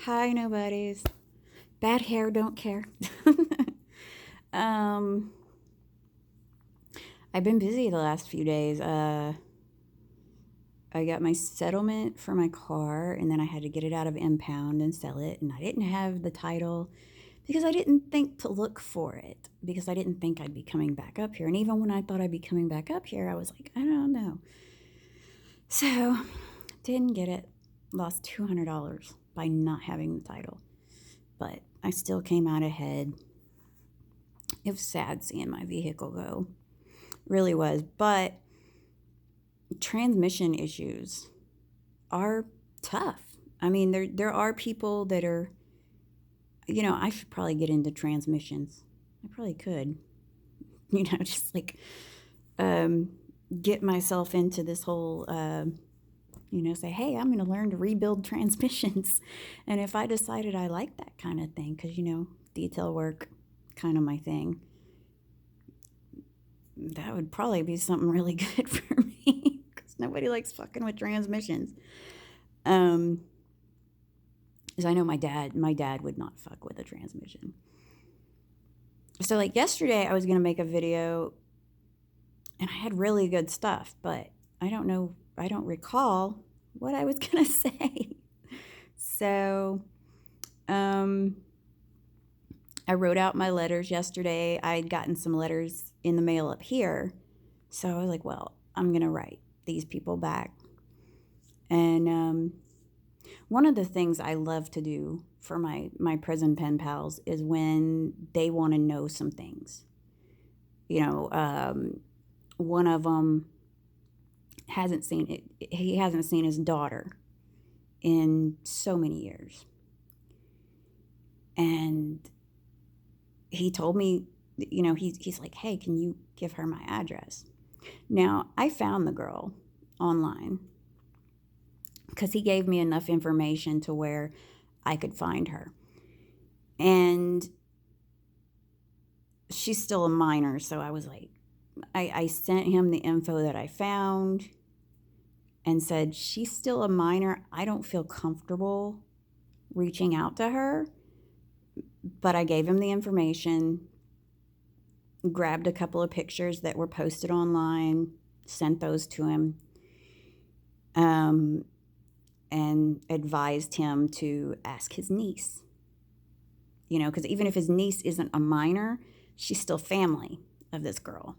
Hi, nobodies. Bad hair, don't care. um, I've been busy the last few days. I got my settlement for my car, and then I had to get it out of impound and sell it. And I didn't have the title because I didn't think to look for it because I didn't think I'd be coming back up here. And even when I thought I'd be coming back up here, I was like, I don't know. So, didn't get it. Lost $200 by not having the title. But I still came out ahead. It was sad seeing my vehicle go. Really was. But transmission issues are tough. I mean, there are people that are, I should probably get into transmissions. I probably could, just like um, get myself into this whole, say, hey, I'm going to learn to rebuild transmissions. And if I decided I like that kind of thing, because, detail work, kind of my thing, that would probably be something really good for me because nobody likes fucking with transmissions. Because I know my dad would not fuck with a transmission. So like yesterday I was going to make a video and I had really good stuff, but I don't recall what I was going to say. So I wrote out my letters yesterday. I had gotten some letters in the mail up here. So I was like, well, I'm going to write these people back. And one of the things I love to do for my prison pen pals is when they want to know some things. One of them hasn't seen it. He hasn't seen his daughter in so many years. And he told me, he's like, hey, can you give her my address? Now, I found the girl online because he gave me enough information to where I could find her. And she's still a minor, so I was like, I sent him the info that I found and said, she's still a minor. I don't feel comfortable reaching out to her. But I gave him the information, grabbed a couple of pictures that were posted online, sent those to him, and advised him to ask his niece. Because even if his niece isn't a minor, she's still family of this girl.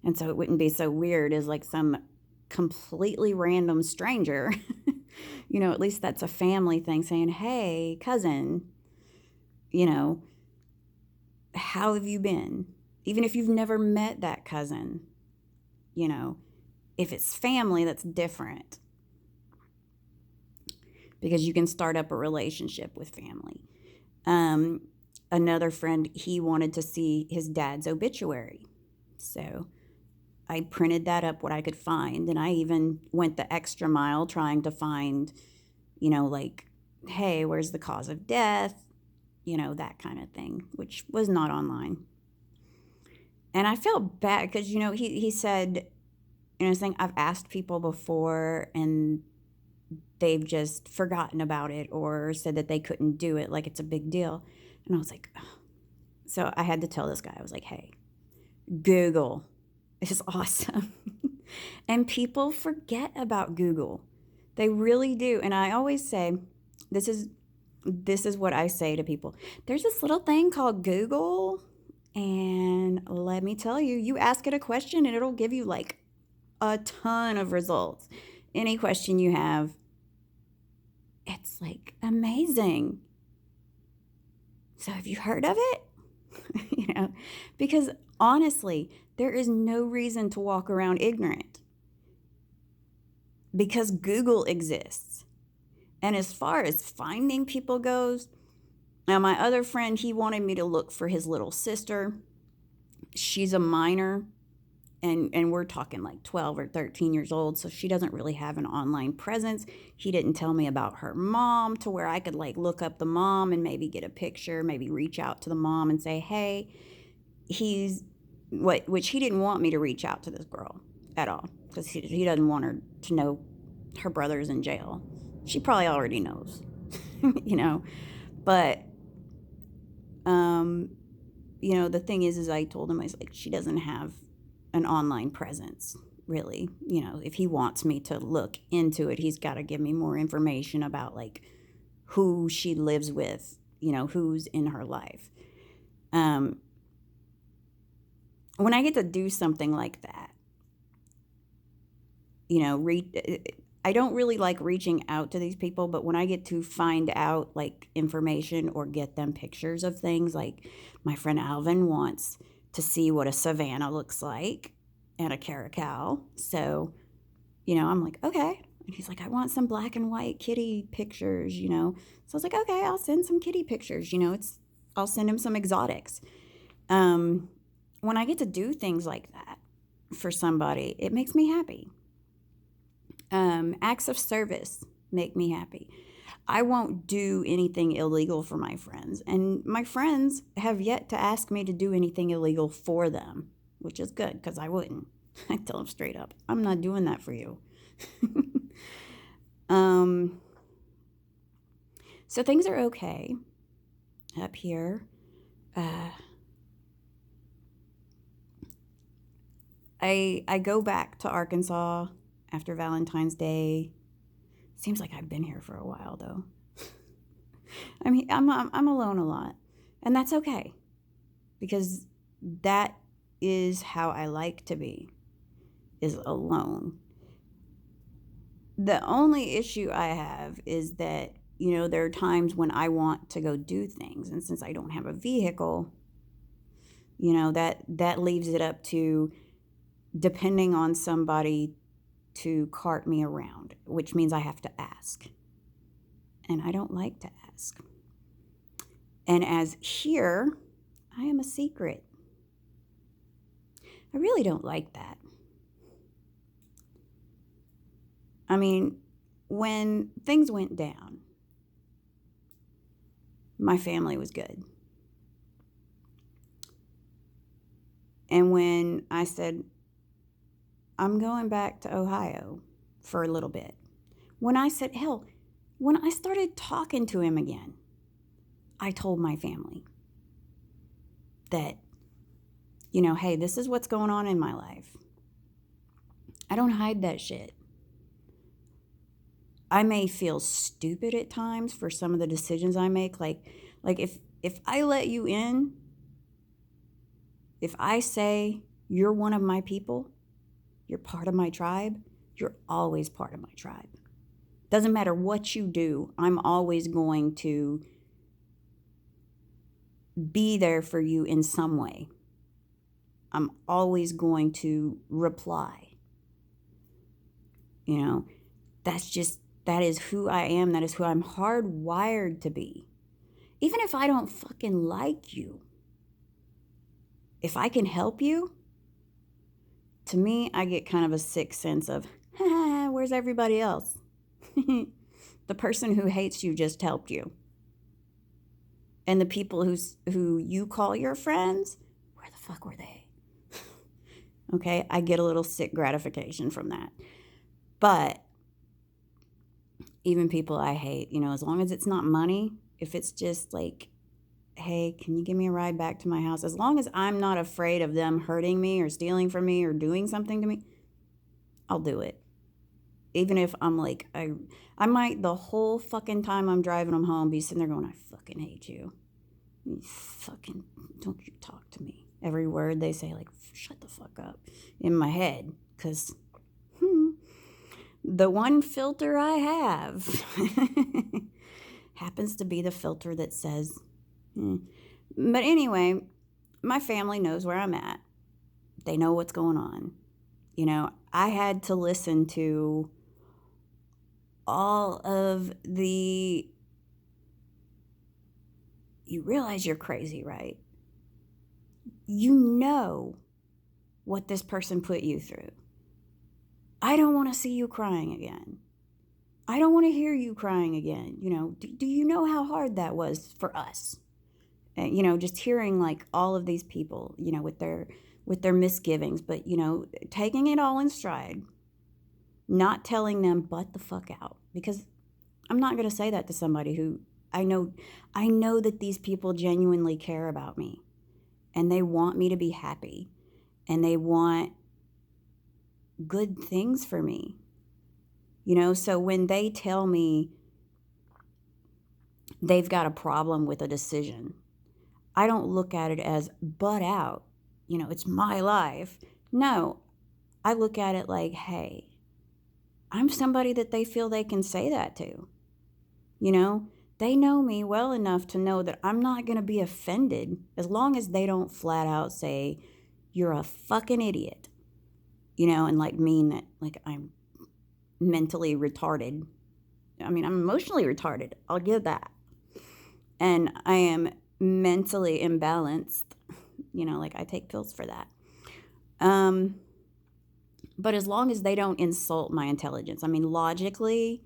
And so it wouldn't be so weird as like some completely random stranger. At least that's a family thing saying, hey, cousin, how have you been? Even if you've never met that cousin, if it's family, that's different because you can start up a relationship with family. Another friend, he wanted to see his dad's obituary. So I printed that up what I could find. And I even went the extra mile trying to find, like, hey, where's the cause of death? That kind of thing, which was not online. And I felt bad because, he said, saying I've asked people before and they've just forgotten about it or said that they couldn't do it, like it's a big deal. And I was like, oh. So I had to tell this guy, I was like, hey, Google is awesome. And people forget about Google. They really do. And I always say, this is what I say to people. There's this little thing called Google, and let me tell you, you ask it a question and it'll give you like a ton of results. Any question you have, it's like amazing. So have you heard of it? Because honestly, there is no reason to walk around ignorant because Google exists. And as far as finding people goes, now my other friend, he wanted me to look for his little sister. She's a minor, and we're talking like 12 or 13 years old, so she doesn't really have an online presence. He didn't tell me about her mom to where I could like look up the mom and maybe get a picture, maybe reach out to the mom and say, hey, which he didn't want me to reach out to this girl at all because he doesn't want her to know her brother's in jail. She probably already knows. you know. But, um, the thing is I told him, I was like, she doesn't have an online presence, really. If he wants me to look into it, he's got to give me more information about, like, who she lives with, who's in her life. When I get to do something like that, I don't really like reaching out to these people, but when I get to find out, like, information or get them pictures of things, like my friend Alvin wants to see what a savanna looks like and a caracal. So, I'm like, okay. And he's like, I want some black and white kitty pictures. So I was like, okay, I'll send some kitty pictures. I'll send him some exotics. When I get to do things like that for somebody, it makes me happy. Acts of service make me happy. I won't do anything illegal for my friends, and my friends have yet to ask me to do anything illegal for them, which is good, because I wouldn't. I tell them straight up, I'm not doing that for you. So things are okay up here. I go back to Arkansas after Valentine's Day. Seems like I've been here for a while, though. I mean, I'm alone a lot, and that's okay, because that is how I like to be, is alone. The only issue I have is that, there are times when I want to go do things, and since I don't have a vehicle, that leaves it up to depending on somebody to cart me around, which means I have to ask. And I don't like to ask. And as here, I am a secret. I really don't like that. I mean, when things went down, my family was good. And when I said, I'm going back to Ohio for a little bit, when I said, hell, when I started talking to him again, I told my family that, hey, this is what's going on in my life. I don't hide that shit. I may feel stupid at times for some of the decisions I make. Like if I let you in, if I say you're one of my people, you're part of my tribe, you're always part of my tribe. Doesn't matter what you do, I'm always going to be there for you in some way. I'm always going to reply. That is who I am. That is who I'm hardwired to be. Even if I don't fucking like you, if I can help you, to me, I get kind of a sick sense of, where's everybody else? The person who hates you just helped you. And the people who you call your friends, where the fuck were they? Okay, I get a little sick gratification from that. But even people I hate, as long as it's not money, if it's just like, hey, can you give me a ride back to my house? As long as I'm not afraid of them hurting me or stealing from me or doing something to me, I'll do it. Even if I'm like, I might the whole fucking time I'm driving them home be sitting there going, I fucking hate you. You fucking, don't you talk to me. Every word they say, like, shut the fuck up in my head. Because the one filter I have happens to be the filter that says, But anyway, my family knows where I'm at. They know what's going on. I had to listen to all of the, you realize you're crazy, right? You know what this person put you through. I don't want to see you crying again. I don't want to hear you crying again. Do you know how hard that was for us? And, just hearing like all of these people, with their misgivings, but, taking it all in stride, not telling them butt the fuck out, because I'm not going to say that to somebody who I know I know that these people genuinely care about me and they want me to be happy and they want good things for me. So when they tell me they've got a problem with a decision, I don't look at it as butt out. It's my life. No, I look at it like, hey, I'm somebody that they feel they can say that to. They know me well enough to know that I'm not going to be offended as long as they don't flat out say, you're a fucking idiot, and like mean that like I'm mentally retarded. I mean, I'm emotionally retarded. I'll give that. And I am mentally imbalanced. Like I take pills for that. But as long as they don't insult my intelligence, I mean, logically,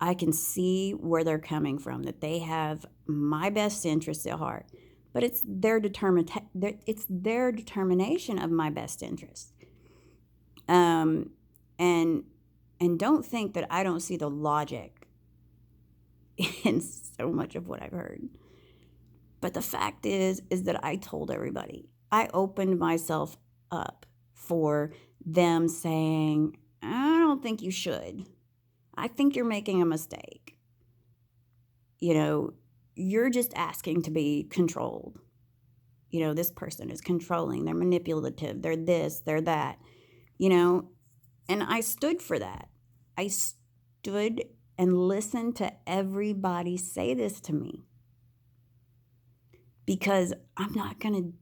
I can see where they're coming from, that they have my best interests at heart. But it's their determination of my best interest. And don't think that I don't see the logic in so much of what I've heard. But the fact is that I told everybody. I opened myself up for them saying, I don't think you should. I think you're making a mistake. You're just asking to be controlled. This person is controlling. They're manipulative. They're this, they're that. And I stood for that. I stood and listened to everybody say this to me. Because I'm not going to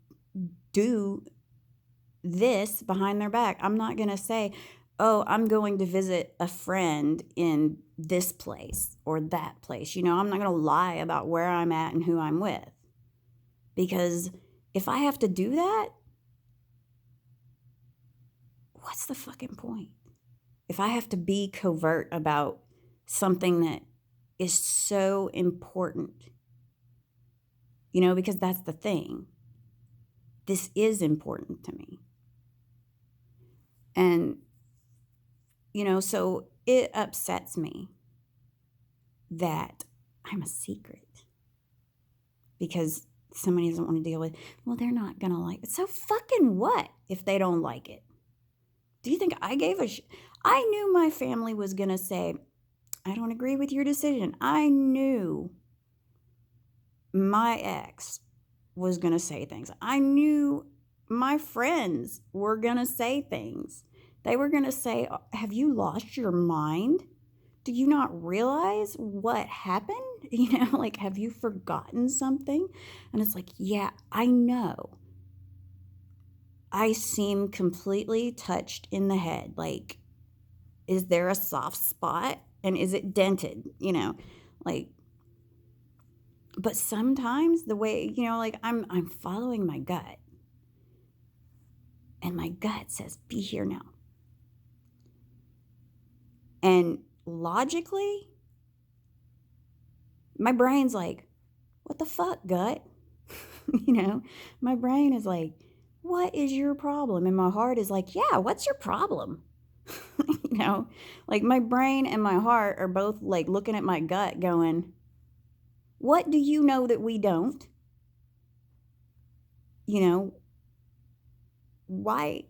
do this behind their back. I'm not going to say, oh, I'm going to visit a friend in this place or that place. I'm not going to lie about where I'm at and who I'm with. Because if I have to do that, what's the fucking point? If I have to be covert about something that is so important, because that's the thing. This is important to me. And, so it upsets me that I'm a secret because somebody doesn't want to deal with, well, they're not going to like it. So fucking what if they don't like it? Do you think I gave a I knew my family was going to say, I don't agree with your decision. I knew my ex was going to say things. I knew my friends were going to say things. They were going to say, have you lost your mind? Do you not realize what happened? Like, have you forgotten something? And it's like, yeah, I know. I seem completely touched in the head. Like, is there a soft spot? And is it dented? Like, but sometimes the way, like I'm following my gut. And my gut says, be here now. And logically, my brain's like, what the fuck, gut? My brain is like, what is your problem? And my heart is like, yeah, what's your problem? Like my brain and my heart are both like looking at my gut going, what do you know that we don't? Why,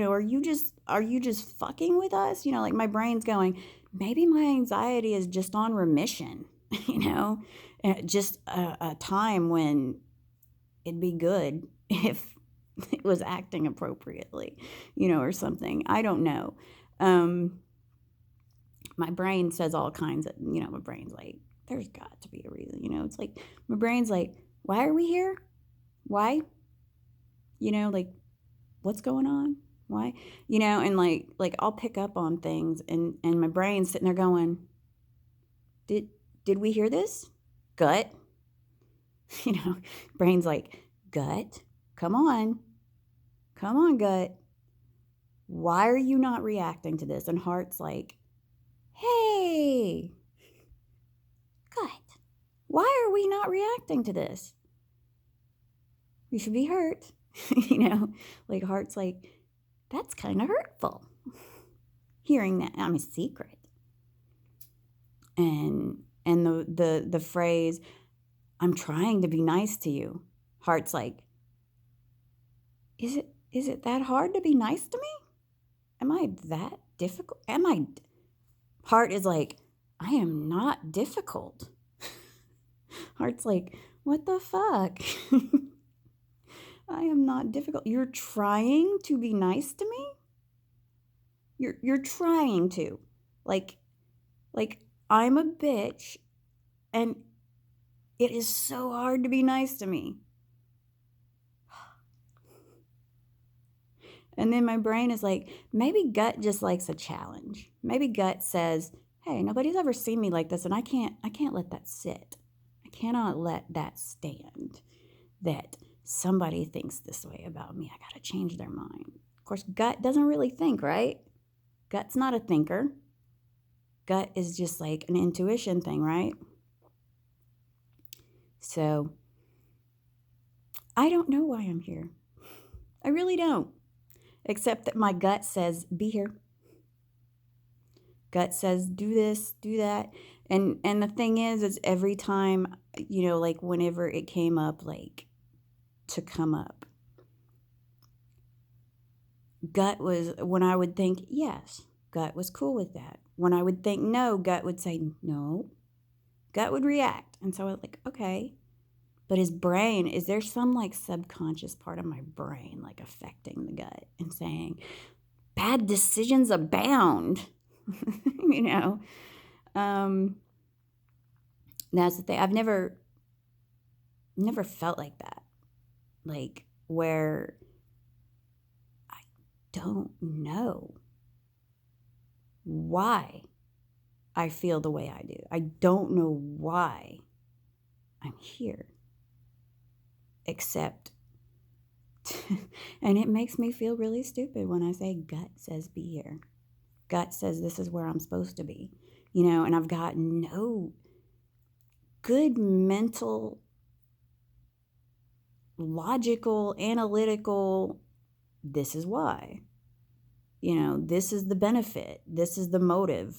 are you just fucking with us? Like my brain's going, maybe my anxiety is just on remission, just a time when it'd be good if it was acting appropriately, or something. I don't know. My brain says all kinds of, my brain's like, there's got to be a reason, it's like, my brain's like, why are we here? Why? Like, what's going on? Why? And like I'll pick up on things and my brain's sitting there going, did we hear this? Gut? Brain's like, gut, come on, gut. Why are you not reacting to this? And heart's like, hey, gut, why are we not reacting to this? We should be hurt. Like heart's like, that's kind of hurtful. Hearing that I'm a secret. And And the phrase, I'm trying to be nice to you. Heart's like, is it that hard to be nice to me? Am I that difficult? Heart is like, I am not difficult. Heart's like, what the fuck? I am not difficult. You're trying to be nice to me? You're trying to. Like I'm a bitch and it is so hard to be nice to me. And then my brain is like, maybe gut just likes a challenge. Maybe gut says, hey, nobody's ever seen me like this, and I can't let that sit. I cannot let that stand. That somebody thinks this way about me. I gotta change their mind. Of course, gut doesn't really think, right? Gut's not a thinker. Gut is just like an intuition thing, right? So I don't know why I'm here. I really don't. Except that my gut says, be here. Gut says, do this, do that. And the thing is every time, like whenever it came up, like to come up, gut was, when I would think, yes, gut was cool with that. When I would think no, gut would say no. Gut would react. And so I was like, okay. But his brain, is there some like subconscious part of my brain like affecting the gut and saying, bad decisions abound? That's the thing. I've never felt like that. Like where I don't know why I feel the way I do. I don't know why I'm here. Except, and it makes me feel really stupid when I say gut says be here. Gut says this is where I'm supposed to be, and I've got no good mental, logical, analytical, this is why. This is the benefit. This is the motive.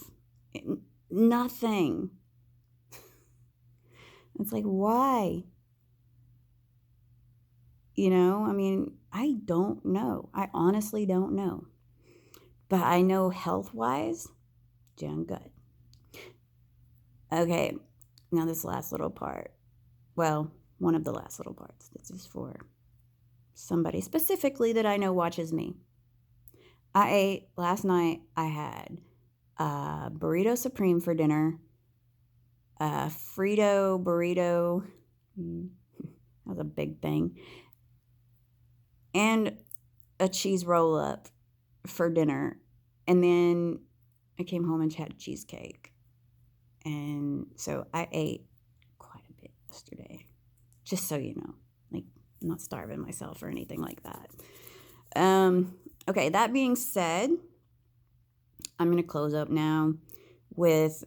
Nothing. It's like, why? I don't know. I honestly don't know. But I know health-wise, doing good. Okay, now this last little part. Well, one of the last little parts. This is for somebody specifically that I know watches me. Last night I had a burrito supreme for dinner, a Frito burrito, that was a big thing, and a cheese roll up for dinner. And then I came home and had cheesecake. And so I ate quite a bit yesterday, just so you know, like I'm not starving myself or anything like that. Okay, that being said, I'm going to close up now with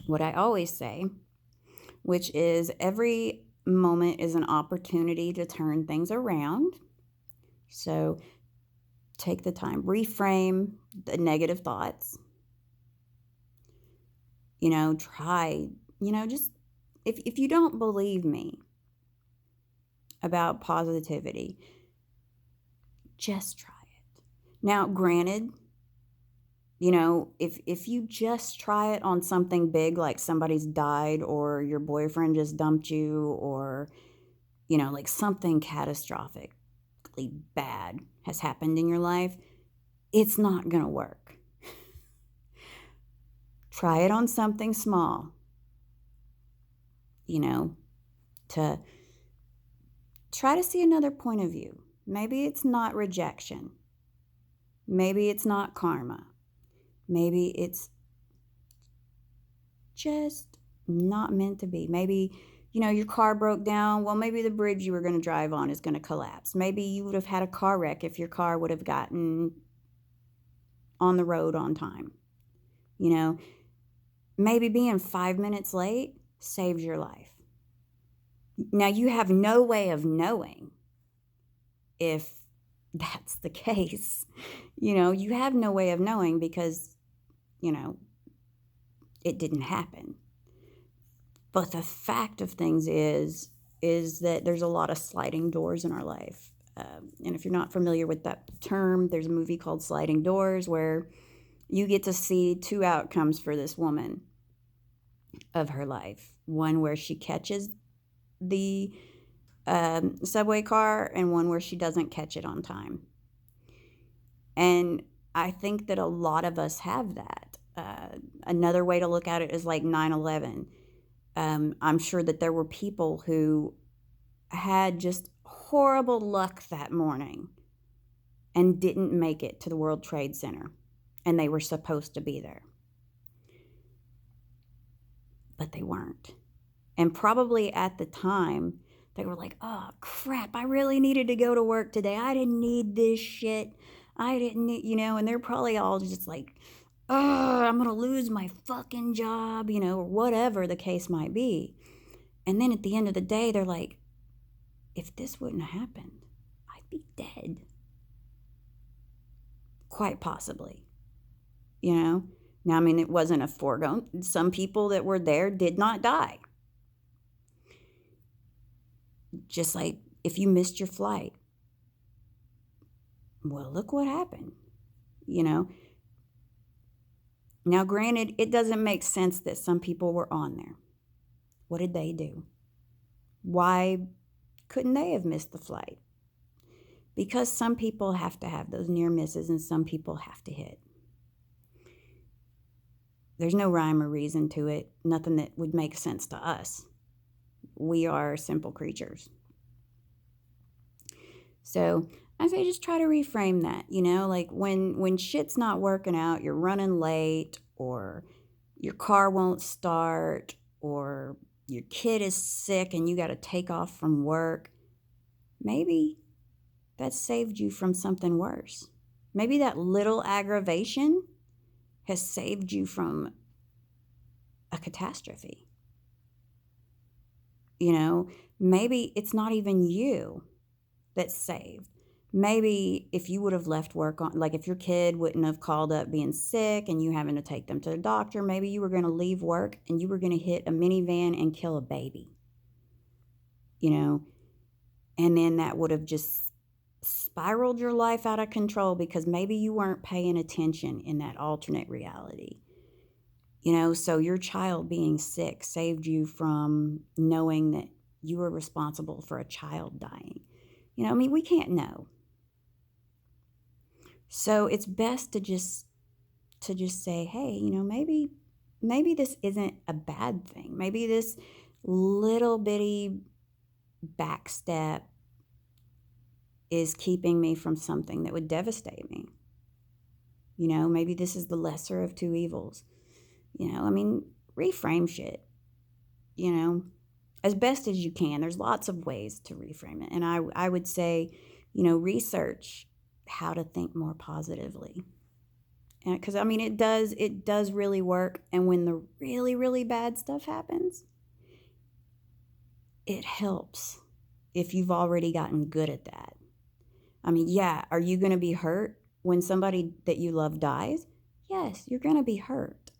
what I always say, which is every moment is an opportunity to turn things around. So take the time, reframe the negative thoughts. Try, just if you don't believe me about positivity, just try it. Now, granted, if you just try it on something big, like somebody's died or your boyfriend just dumped you, or, like something catastrophically bad has happened in your life, it's not going to work. Try it on something small, to try to see another point of view. Maybe it's not rejection. Maybe it's not karma. Maybe it's just not meant to be. Maybe, your car broke down. Well, maybe the bridge you were going to drive on is going to collapse. Maybe you would have had a car wreck if your car would have gotten on the road on time. Maybe being 5 minutes late saved your life. Now, you have no way of knowing if that's the case. You have no way of knowing because, it didn't happen. But the fact of things is that there's a lot of sliding doors in our life. And if you're not familiar with that term, there's a movie called Sliding Doors where you get to see two outcomes for this woman of her life. One where she catches the subway car, and one where she doesn't catch it on time. And I think that a lot of us have that. Another way to look at it is like 9/11. I'm sure that there were people who had just horrible luck that morning and didn't make it to the World Trade Center, and they were supposed to be there. But they weren't. And probably at the time, they were like, oh, crap, I really needed to go to work today. I didn't need this shit. I didn't need, and they're probably all just like, oh, I'm going to lose my fucking job, or whatever the case might be. And then at the end of the day, they're like, if this wouldn't have happened, I'd be dead. Quite possibly, Now, I mean, it wasn't a foregone. Some people that were there did not die. Just like if you missed your flight, well, look what happened, Now, granted, it doesn't make sense that some people were on there. What did they do? Why couldn't they have missed the flight? Because some people have to have those near misses and some people have to hit. There's no rhyme or reason to it, nothing that would make sense to us. We are simple creatures. So I say just try to reframe that, like when shit's not working out, you're running late, or your car won't start, or your kid is sick and you got to take off from work. Maybe that saved you from something worse. Maybe that little aggravation has saved you from a catastrophe. Maybe it's not even you that's saved. Maybe if you would have left work on, like if your kid wouldn't have called up being sick and you having to take them to the doctor, maybe you were going to leave work and you were going to hit a minivan and kill a baby. And then that would have just spiraled your life out of control because maybe you weren't paying attention in that alternate reality. So your child being sick saved you from knowing that you were responsible for a child dying. We can't know. So it's best to just say, hey, maybe this isn't a bad thing. Maybe this little bitty backstep is keeping me from something that would devastate me. Maybe this is the lesser of two evils. Reframe shit, as best as you can. There's lots of ways to reframe it. And I would say, research how to think more positively. Because, it does really work. And when the really, really bad stuff happens, it helps if you've already gotten good at that. Are you going to be hurt when somebody that you love dies? Yes, you're going to be hurt.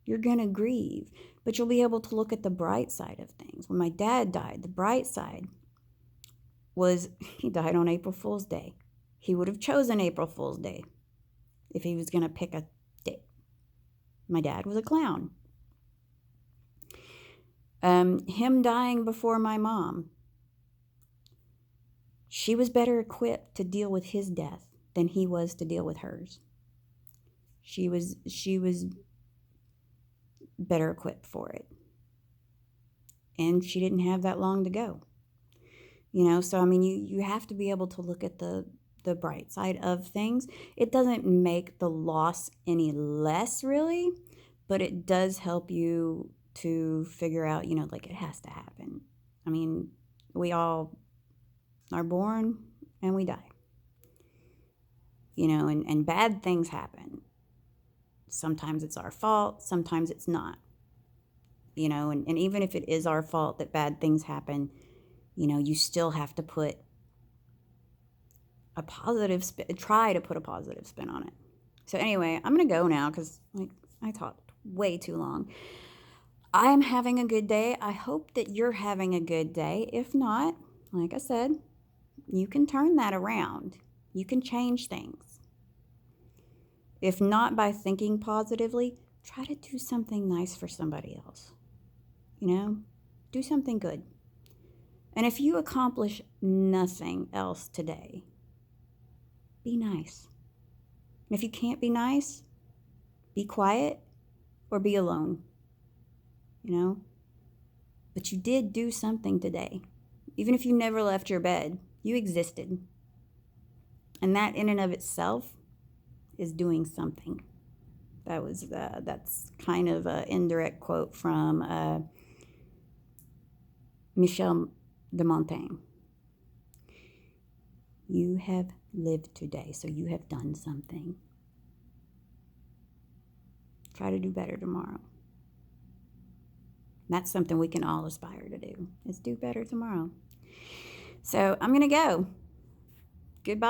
You're going to grieve, but you'll be able to look at the bright side of things. When my dad died, the bright side was he died on April Fool's Day. He would have chosen April Fool's Day if he was going to pick a date. My dad was a clown. Him dying before my mom, she was better equipped to deal with his death than he was to deal with hers. She was better equipped for it. And she didn't have that long to go. So you have to be able to look at the bright side of things. It doesn't make the loss any less, really, but it does help you to figure out, it has to happen. We all are born and we die. And bad things happen. Sometimes it's our fault, sometimes it's not. And even if it is our fault that bad things happen, you still have to put try to put a positive spin on it. So anyway, I'm going to go now because I talked way too long. I'm having a good day. I hope that you're having a good day. If not, like I said, you can turn that around. You can change things. If not by thinking positively, try to do something nice for somebody else. Do something good. And if you accomplish nothing else today, be nice. And if you can't be nice, be quiet or be alone. But you did do something today. Even if you never left your bed, you existed. And that in and of itself is doing something. That's kind of an indirect quote from Michel de Montaigne. You have lived today, so you have done something. Try to do better tomorrow. That's something we can all aspire to do, is do better tomorrow. So I'm going to go. Goodbye.